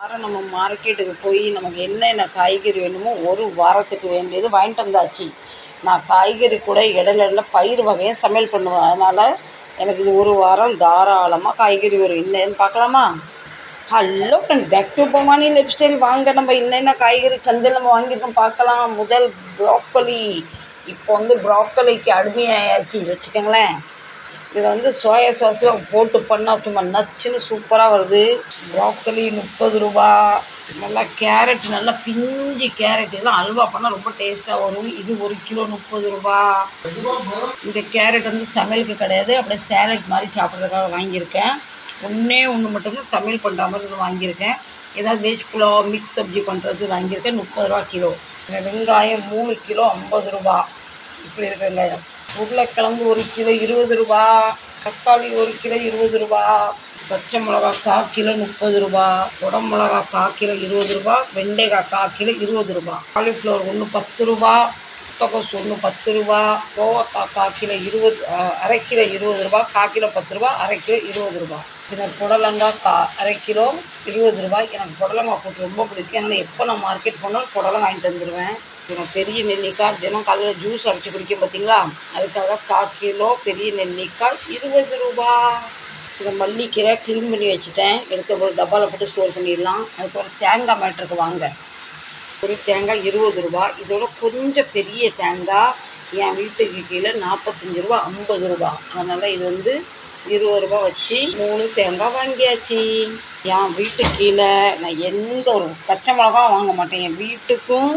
வாரம் நம்ம மார்க்கெட்டுக்கு போய் நமக்கு என்னென்ன காய்கறி வேணுமோ ஒரு வாரத்துக்கு வேண்டியது வாங்கிட்டு வந்தாச்சு. நான் காய்கறி கூட இடையில பயிர் வகையை சமையல் பண்ணுவேன். அதனால் எனக்கு இது ஒரு வாரம் தாராளமாக காய்கறி வரும். என்னன்னு பார்க்கலாமா? Hello friends, back to Bhavani lifestyle. வாங்க நம்ம என்னென்ன காய்கறி சந்தையில் நம்ம வாங்கியிருக்கோம் பார்க்கலாம். முதல் ப்ராக்கோலி. இப்போ ப்ராக்கோலிக்கு அடிமையாயாச்சு வச்சுக்கோங்களேன். இதை சோயா சாஸில் போட்டு பண்ணால் சும்மா நச்சுன்னு சூப்பராக வருது. ப்ராக்கோலி 30 ரூபா. நல்லா கேரட், நல்லா பிஞ்சு கேரட், இதெல்லாம் அல்வா பண்ணால் ரொம்ப டேஸ்ட்டாக வரும். இது 1 கிலோ 30 ரூபா. இந்த கேரட் சமையலுக்கு கிடையாது, அப்படியே சேலட் மாதிரி சாப்பிட்றதுக்காக வாங்கியிருக்கேன். ஒன்று மட்டும்தான் சமையல் பண்ணுற மாதிரி வாங்கியிருக்கேன். ஏதாவது வெஜ் புலாவ் மிக்ஸ் சப்ஜி பண்ணுறது வாங்கியிருக்கேன். 30 ரூபா கிலோ. வெங்காயம் 3 கிலோ 50 ரூபா. இப்படி இருக்கு வெங்காயம். உருளைக்கிழங்கு 1 கிலோ 20 ரூபா. தக்காளி 1 கிலோ 20 ரூபா. பச்சை மிளகா 1/4 கிலோ 30 ரூபா. குடமிளகா 1/4 கிலோ 20 ரூபா. வெண்டைக்காய் 1/4 கிலோ 20 ரூபா. காலிஃப்ளவர் 1 10 ரூபா. முட்டைக்கோஸ் 1 10 ரூபா. கோவக்காய் 1/4 கிலோ 20, அரை கிலோ 20 ரூபா. 1/4 கிலோ 10 ரூபா. அரை கிலோ 20 ரூபா. பின்னர் புடலங்காய் அரை கிலோ 20 ரூபாய். எனக்கு புடலங்காய் போட்டு ரொம்ப பிடிக்கும். அதனால் எப்போ நான் மார்க்கெட் போனாலும் புடலங்காய் வாங்கிட்டு வந்துடுவேன். எனக்கு பெரிய நெல்லிக்காய் தினம் காலையில் ஜூஸ் அரைச்சி குடிக்கும் பார்த்தீங்களா, அதுக்காக 1/4 கிலோ பெரிய நெல்லிக்காய் 20 ரூபா. இதை மல்லிக்கீரை க்ளீன் பண்ணி வச்சுட்டேன். எடுத்து ஒரு டப்பாவில் போட்டு ஸ்டோர் பண்ணிடலாம். அதுக்கப்புறம் தேங்காய் மேட்டருக்கு வாங்க. ஒரு தேங்காய் 20 ரூபா. இதோட கொஞ்சம் பெரிய தேங்காய் என் வீட்டுக்கு கீழே 45 ரூபா 50 ரூபா. அதனால் இது 20 ரூபா வச்சு 3 தேங்காய் வாங்கியாச்சு. என் வீட்டுக்கு கீழே நான் எந்த ஒரு பச்சை மிளகா வாங்க மாட்டேன். என் வீட்டுக்கும்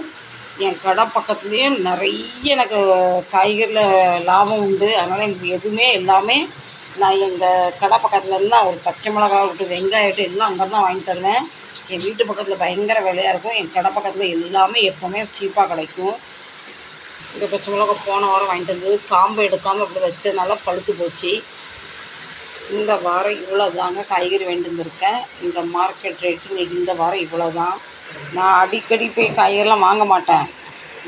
என் கடை பக்கத்துலேயும் நிறைய எனக்கு காய்கறியில் லாபம் உண்டு. அதனால் எனக்கு எதுவுமே எல்லாமே நான் எங்கள் கடை பக்கத்துலேருந்து தான் ஒரு பச்சை மிளகா விட்டு வெங்காயட்டு எல்லாம் அங்கே தான் வாங்கி தருவேன். என் வீட்டு பக்கத்தில் பயங்கர விலையாக இருக்கும். என் கடை பக்கத்தில் எல்லாமே எப்போவுமே சீப்பாக கிடைக்கும். இந்த பச்சை மிளகா போன வாரம் வாங்கிட்டு வந்தது. காம்பு எடுக்காமல் இப்படி வச்சதுனால பழுத்து போச்சு. இந்த வாரம் இவ்வளோ தாங்க காய்கறி வேண்டி வந்திருக்கேன். இந்த மார்க்கெட் ரேட்டு இன்றைக்கி இந்த வாரம் இவ்வளோ தான். நான் அடிக்கடி போய் காய்கறிலாம் வாங்க மாட்டேன்.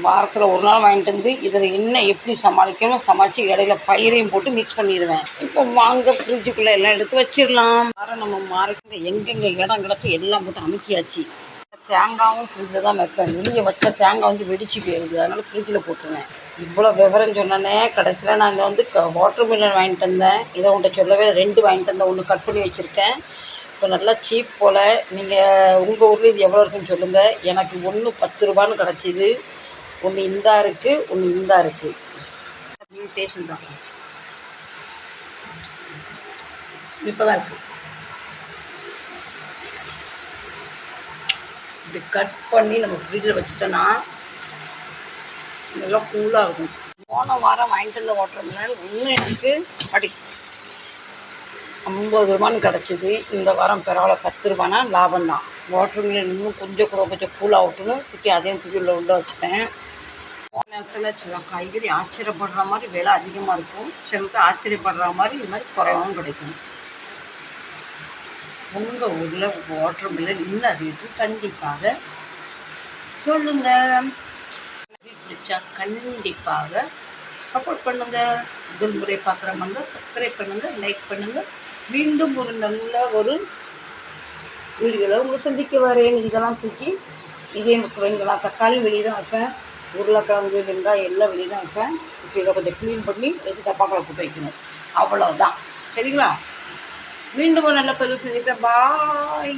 வாரத்தில் ஒரு நாள் வாங்கிட்டு வந்து இதில் என்ன எப்படி சமாளிக்கணும் சமாளித்து இடையில பயிரையும் போட்டு மிக்ஸ் பண்ணிடுவேன். இப்போ வாங்க ஃப்ரிட்ஜுக்குள்ளே எல்லாம் எடுத்து வச்சிடலாம். வாரம் நம்ம மார்க்கெட்டில் எங்கெங்கே இடம் கிடச்சி எல்லாம் போட்டு அமுக்கியாச்சு. தேங்காயும் ஃப்ரிட்ஜில் தான் வைப்பேன். வெளியே வச்ச தேங்காய் வெடிச்சு போயிடுது. அதனால் ஃப்ரிட்ஜில் போட்டுருவேன். இவ்வளோ விவரம் சொன்னேன்னே கடைசியில் நான் இந்த வாட்டர் மில்லன் வாங்கிட்டு வந்தேன். இதை உங்கள்கிட்ட சொல்லவே 2 வாங்கிட்டு வந்தேன். 1 கட் பண்ணி வச்சுருக்கேன். இப்போ நல்லா சீப் போல். நீங்கள் உங்கள் ஊரில் இது எவ்வளோ இருக்குன்னு சொல்லுங்கள். எனக்கு 1 10 ரூபான்னு கிடச்சிது. 1 இந்தா இருக்குது, 1 இந்தா இருக்குது. டேஸ்ட் தான் இப்போ தான் இருக்குது. இப்படி கட் பண்ணி நம்ம ஃப்ரிட்ஜில் வச்சுட்டோன்னா நல்லா கூலாக இருக்கும். போன வாரம் வாங்கிட்டு வந்த வாட்டர் மில்லன் எனக்கு 50 ரூபான்னு கிடச்சிது. இந்த வாரம் பரவாயில்ல 10 ரூபானா லாபம் தான். வாட்டர் மில்லன் இன்னும் கொஞ்சம் கூலாகட்டுன்னு அதையும் உள்ள வச்சுட்டேன். போன நேரத்தில் சில காய்கறி ஆச்சரியப்படுற மாதிரி விலை அதிகமாக இருக்கும். சில நேரத்தில் ஆச்சரியப்படுற மாதிரி இது மாதிரி குறைவாகவும் கிடைக்கும். உங்கள் ஊரில் வாட்டர் மில்லன் இன்னும் அதிகம் கண்டிப்பாக சொல்லுங்கள். பிடிச்சா கண்டிப்பாக சப்போர்ட் பண்ணுங்கள். முதல் முறை பார்க்குற மாதிரி சப்ஸ்கிரைப் பண்ணுங்கள், லைக் பண்ணுங்கள். மீண்டும் ஒரு நல்ல ஒரு வீடியோவில் உங்களை சந்திக்க வரேன். இதெல்லாம் தூக்கி இதே வெங்காயம் தக்காளி வெளியே தான் வைப்பேன். உருளைக்கிழங்கு வெங்காயம் எல்லாம் வெளியே தான் வைப்பேன். இப்போ இதை கொஞ்சம் க்ளீன் பண்ணி எடுத்து டப்பாக்களை போட்டு வைக்கணும். அவ்வளோதான். சரிங்களா? மீண்டும் ஒரு நல்ல பதிவு சந்திக்கிறேன். பாய்.